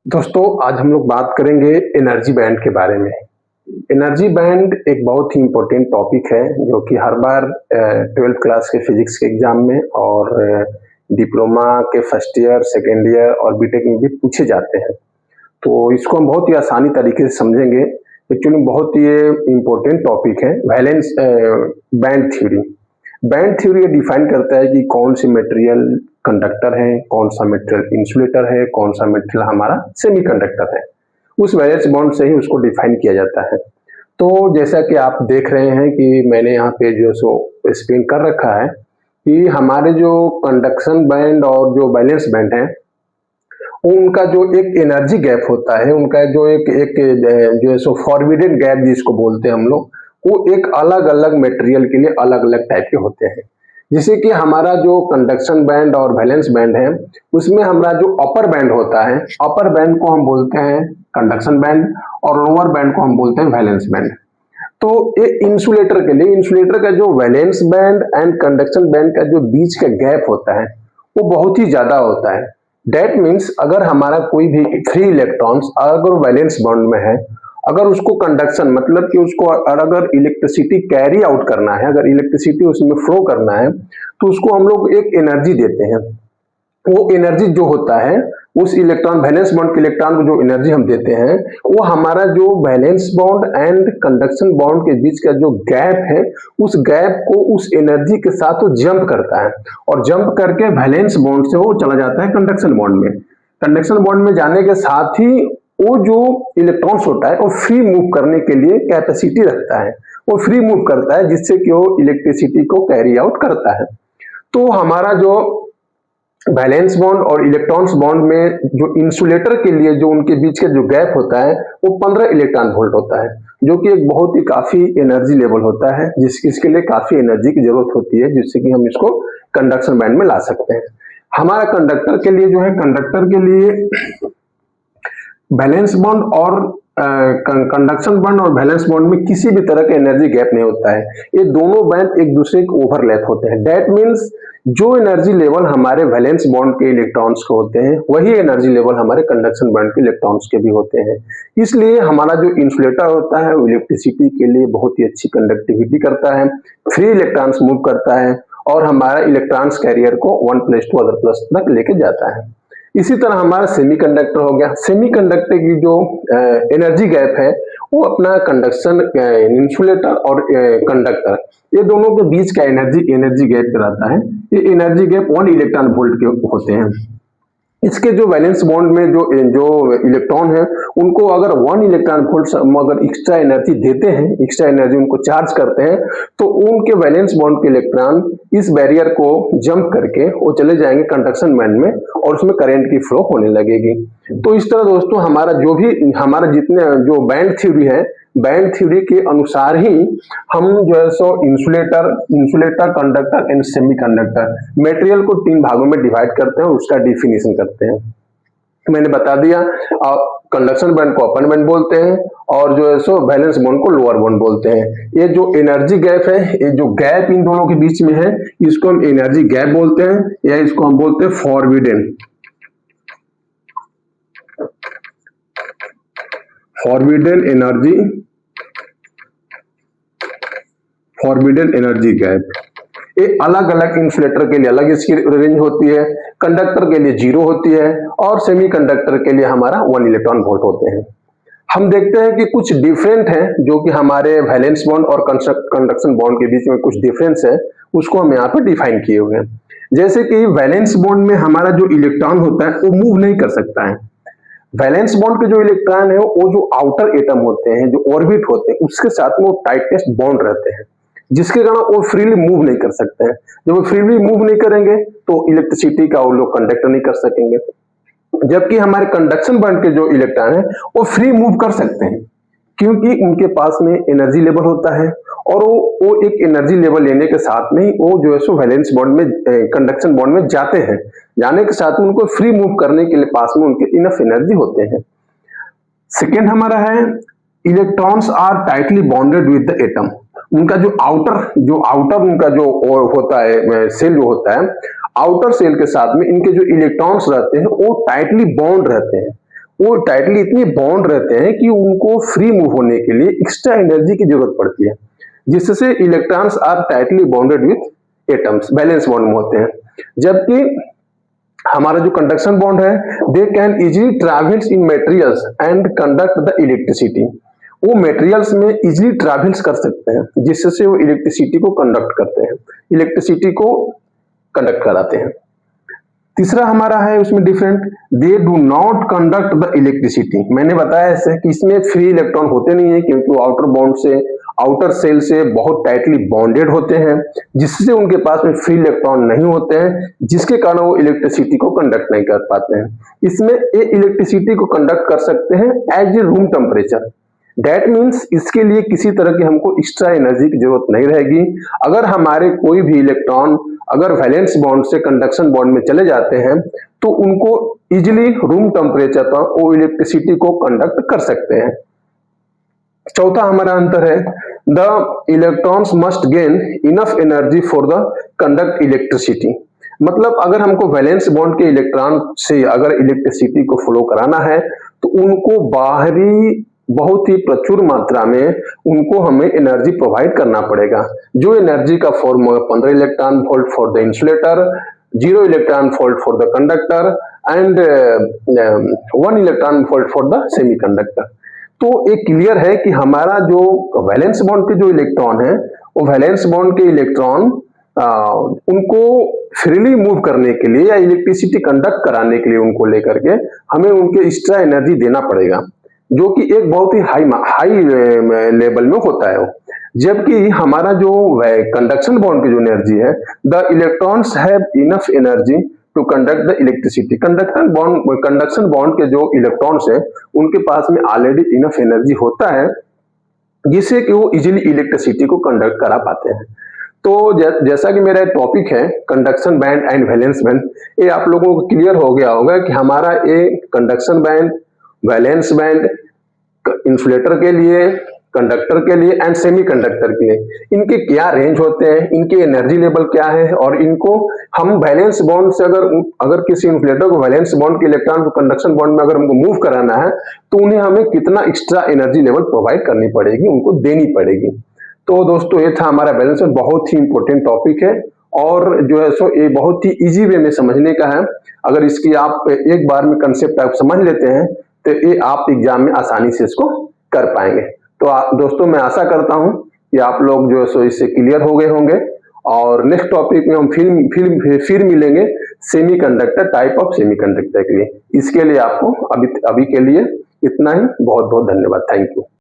दोस्तों, आज हम लोग बात करेंगे एनर्जी बैंड के बारे में। एनर्जी बैंड एक बहुत ही इम्पोर्टेंट टॉपिक है जो कि हर बार 12th क्लास के फिजिक्स के एग्जाम में और डिप्लोमा के फर्स्ट ईयर, सेकेंड ईयर और बीटेक में भी पूछे जाते हैं। तो इसको हम बहुत ही आसानी तरीके से समझेंगे। एक्चुअली बहुत ही ये इम्पोर्टेंट टॉपिक है valence band theory. Band theory ये डिफाइन करता है कि कौन सी मटेरियल कंडक्टर है, कौन सा मटेरियल इंसुलेटर है, कौन सा मटेरियल हमारा सेमीकंडक्टर है। उस वैलेंस बॉन्ड से ही उसको डिफाइन किया जाता है। तो जैसा कि आप देख रहे हैं कि मैंने यहाँ पे जो सो एक्सप्लेन कर रखा है कि हमारे जो कंडक्शन बैंड और जो वैलेंस बैंड है उनका जो एक एनर्जी गैप होता है, उनका जो एक एक जो है सो फॉरबिडन गैप जिसको बोलते हैं हम लोग, वो एक अलग अलग मटेरियल के लिए अलग अलग टाइप के होते हैं। जैसे कि हमारा जो कंडक्शन बैंड और वैलेंस बैंड है उसमें हमारा जो अपर बैंड होता है, अपर बैंड को हम बोलते हैं कंडक्शन बैंड और लोअर बैंड को हम बोलते हैं वैलेंस बैंड। तो ये इंसुलेटर का जो valence band and conduction band का जो बीच का गैप होता है वो बहुत ही ज्यादा होता है। दैट मीन्स अगर हमारा कोई भी फ्री इलेक्ट्रॉन्स अगर वैलेंस बॉन्ड में है, अगर उसको कंडक्शन मतलब कि उसको अगर इलेक्ट्रिसिटी कैरी आउट करना है, अगर इलेक्ट्रिसिटी उसमें फ्लो करना है तो उसको हम लोग एक एनर्जी देते हैं। वो एनर्जी जो होता है उस इलेक्ट्रॉन वैलेंस बॉन्ड के इलेक्ट्रॉन को जो एनर्जी हम देते हैं वो हमारा जो valence bond and conduction bond के बीच का जो गैप है उस गैप को उस एनर्जी के साथ वो जंप करता है और जंप करके वैलेंस बॉन्ड से वो चला जाता है कंडक्शन बॉन्ड में। कंडक्शन बॉन्ड में जाने के साथ ही वो जो इलेक्ट्रॉन्स होता है वो फ्री मूव करने के लिए कैपेसिटी रखता है, वो फ्री मूव करता है जिससे कि वो इलेक्ट्रिसिटी को कैरी आउट करता है। तो हमारा जो वैलेंस बॉन्ड और इलेक्ट्रॉन्स बॉन्ड में जो इंसुलेटर के लिए जो उनके बीच का जो गैप होता है वो 15 इलेक्ट्रॉन वोल्ट होता है, जो कि एक बहुत ही काफी एनर्जी लेवल होता है जिसके लिए काफी एनर्जी की जरूरत होती है, जिससे कि हम इसको कंडक्शन बैंड में ला सकते हैं। हमारा कंडक्टर के लिए जो है, कंडक्टर के लिए वैलेंस बॉन्ड और कंडक्शन बॉन्ड और वैलेंस बॉन्ड में किसी भी तरह का एनर्जी गैप नहीं होता है। ये दोनों बैंड एक दूसरे के ओवरलैप होते हैं। दैट मीन्स जो एनर्जी लेवल हमारे वैलेंस बॉन्ड के इलेक्ट्रॉन्स के होते हैं वही एनर्जी लेवल हमारे कंडक्शन बॉन्ड के इलेक्ट्रॉन्स के भी होते हैं। इसलिए हमारा जो इंसुलेटर होता है वो इलेक्ट्रिसिटी के लिए बहुत ही अच्छी कंडक्टिविटी करता है, फ्री इलेक्ट्रॉन्स मूव करता है और हमारा इलेक्ट्रॉन्स कैरियर को 1+2 अदर प्लस तक लेके जाता है। इसी तरह हमारा सेमीकंडक्टर हो गया। सेमीकंडक्टर की जो एनर्जी गैप है वो अपना कंडक्शन इंसुलेटर और कंडक्टर ये दोनों के बीच का एनर्जी गैप कराता है। ये एनर्जी गैप 1 इलेक्ट्रॉन वोल्ट के होते हैं। इसके जो वैलेंस बॉन्ड में जो इलेक्ट्रॉन है उनको अगर 1 इलेक्ट्रॉन वोल्ट अगर एक्स्ट्रा एनर्जी देते हैं, एक्स्ट्रा एनर्जी उनको चार्ज करते हैं, तो उनके वैलेंस बॉन्ड के इलेक्ट्रॉन इस बैरियर को जंप करके वो चले जाएंगे कंडक्शन बैंड में और उसमें करंट की फ्लो होने लगेगी। तो इस तरह दोस्तों हमारा जितने जो बैंड थ्योरी है, बैंड थ्योरी के अनुसार ही हम जो है सो insulator, conductor and semiconductor material को 3 भागों में डिवाइड करते हैं और उसका डिफिनेशन करते हैं। मैंने बता दिया, कंडक्शन बैंड को अपर बैंड बोलते हैं और जो है सो वैलेंस बॉन्ड को लोअर बॉन्ड बोलते हैं। ये जो एनर्जी गैप है, ये जो गैप इन दोनों के बीच में है, इसको हम एनर्जी गैप बोलते हैं या इसको हम बोलते हैं फॉरबिडन एनर्जी गैप। ये अलग अलग इंसुलेटर के लिए अलग इसकी रेंज होती है, कंडक्टर के लिए 0 होती है और सेमीकंडक्टर के लिए हमारा 1 इलेक्ट्रॉन वोल्ट होते हैं। हम देखते हैं कि कुछ डिफरेंट है जो कि हमारे वैलेंस बॉन्ड और कंडक्शन बॉन्ड के बीच में कुछ डिफरेंस है, उसको हम यहाँ पे डिफाइन किए हुए हैं। जैसे कि वैलेंस बॉन्ड में हमारा जो इलेक्ट्रॉन होता है वो मूव नहीं कर सकता है। वैलेंस बॉन्ड के जो इलेक्ट्रॉन है वो जो आउटर एटम होते हैं, जो ऑर्बिट होते हैं, उसके साथ में वो टाइटेस्ट बॉन्ड रहते हैं, जिसके कारण वो फ्रीली मूव नहीं कर सकते हैं। जब वो फ्रीली मूव नहीं करेंगे तो इलेक्ट्रिसिटी का वो लोग कंडक्ट नहीं कर सकेंगे। जबकि हमारे कंडक्शन बैंड के जो इलेक्ट्रॉन है वो फ्री मूव कर सकते हैं, क्योंकि उनके पास में एनर्जी लेवल होता है और वो एक एनर्जी लेवल लेने के साथ में वो जो है सो वैलेंस बॉन्ड में कंडक्शन बॉन्ड में जाते हैं। जाने के साथ में उनको फ्री मूव करने के लिए पास में उनके इनफ एनर्जी होते हैं। सेकेंड हमारा है electrons are tightly bonded with the atom. उनका जो आउटर उनका जो होता है सेल जो होता है, आउटर सेल के साथ में इनके जो इलेक्ट्रॉन्स रहते हैं वो टाइटली बॉन्ड रहते हैं। वो टाइटली इतने बॉन्ड रहते हैं कि उनको फ्री मूव होने के लिए एक्स्ट्रा एनर्जी की जरूरत पड़ती है, जिससे electrons are tightly bonded with atoms, balance bond में होते हैं। जबकि हमारा जो कंडक्शन बॉन्ड है, they can easily travels in materials and conduct the electricity. वो मटेरियल्स में इजीली ट्रैवल्स कर सकते हैं, जिससे वो इलेक्ट्रिसिटी को कंडक्ट करते हैं, इलेक्ट्रिसिटी को कंडक्ट कराते हैं। तीसरा हमारा है उसमें different, they do not conduct the electricity. मैंने बताया ऐसे कि इसमें फ्री इलेक्ट्रॉन होते नहीं है, क्योंकि वो आउटर बॉन्ड से, आउटर सेल से बहुत टाइटली बॉन्डेड होते हैं, जिससे उनके पास में फ्री इलेक्ट्रॉन नहीं होते हैं, जिसके कारण वो इलेक्ट्रिसिटी को कंडक्ट नहीं कर पाते हैं। इसमें ये इलेक्ट्रिसिटी को कंडक्ट कर सकते हैं as a room temperature. That means इसके लिए किसी तरह की हमको एक्स्ट्रा एनर्जी की जरूरत नहीं रहेगी। अगर हमारे कोई भी इलेक्ट्रॉन अगर वैलेंस बॉन्ड से कंडक्शन बॉन्ड में चले जाते हैं, तो उनको इजिली रूम टेम्परेचर पर वो इलेक्ट्रिसिटी को कंडक्ट कर सकते हैं। चौथा हमारा अंतर है, the electrons must gain enough energy for the conduct electricity. मतलब अगर हमको वैलेंस बॉन्ड के इलेक्ट्रॉन से अगर इलेक्ट्रिसिटी को फ्लो कराना है, तो उनको बाहरी बहुत ही प्रचुर मात्रा में उनको हमें एनर्जी प्रोवाइड करना पड़ेगा। जो एनर्जी का formula 15 electron volt for the insulator, 0 electron volt for the conductor and 1 electron volt for the semiconductor. तो एक क्लियर है कि हमारा जो वैलेंस बॉन्ड के जो इलेक्ट्रॉन है, वो वैलेंस बॉन्ड के इलेक्ट्रॉन उनको फ्रीली मूव करने के लिए या इलेक्ट्रिसिटी कंडक्ट कराने के लिए उनको लेकर के हमें उनके एक्स्ट्रा एनर्जी देना पड़ेगा, जो कि एक बहुत ही हाई लेवल में होता है। जबकि हमारा जो कंडक्शन बॉन्ड की जो एनर्जी है, the electrons have enough energy to conduct the electricity. Conduction bond के जो इलेक्ट्रॉन्स हैं, उनके पास में ऑलरेडी इनफ एनर्जी होता है, जिससे कि वो इजीली इलेक्ट्रिसिटी को कंडक्ट करा पाते हैं। तो जैसा कि मेरा टॉपिक है conduction band and valence band, ये आप लोगों को क्लियर हो गया होगा कि हमारा ये conduction band, valence band insulator के लिए, कंडक्टर के लिए एंड सेमीकंडक्टर के लिए, इनके क्या रेंज होते हैं, इनके एनर्जी लेवल क्या है, और इनको हम वैलेंस बॉन्ड से अगर किसी इंसुलेटर को वैलेंस बॉन्ड के इलेक्ट्रॉन को कंडक्शन बॉन्ड में अगर हमको मूव कराना है, तो उन्हें हमें कितना एक्स्ट्रा एनर्जी लेवल प्रोवाइड करनी पड़ेगी, उनको देनी पड़ेगी। तो दोस्तों ये था हमारा वैलेंस बैंड, बहुत ही इंपॉर्टेंट टॉपिक है, और जो है सो ये बहुत ही इजी वे में समझने का है। अगर इसकी आप एक बार में कंसेप्ट आप समझ लेते हैं, तो ये आप एग्जाम में आसानी से इसको कर पाएंगे। तो दोस्तों मैं आशा करता हूं कि आप लोग जो है सो इससे क्लियर हो गए होंगे, और नेक्स्ट टॉपिक में हम फिर मिलेंगे सेमीकंडक्टर, टाइप ऑफ सेमीकंडक्टर के लिए। इसके लिए आपको अभी के लिए इतना ही। बहुत बहुत धन्यवाद। Thank you.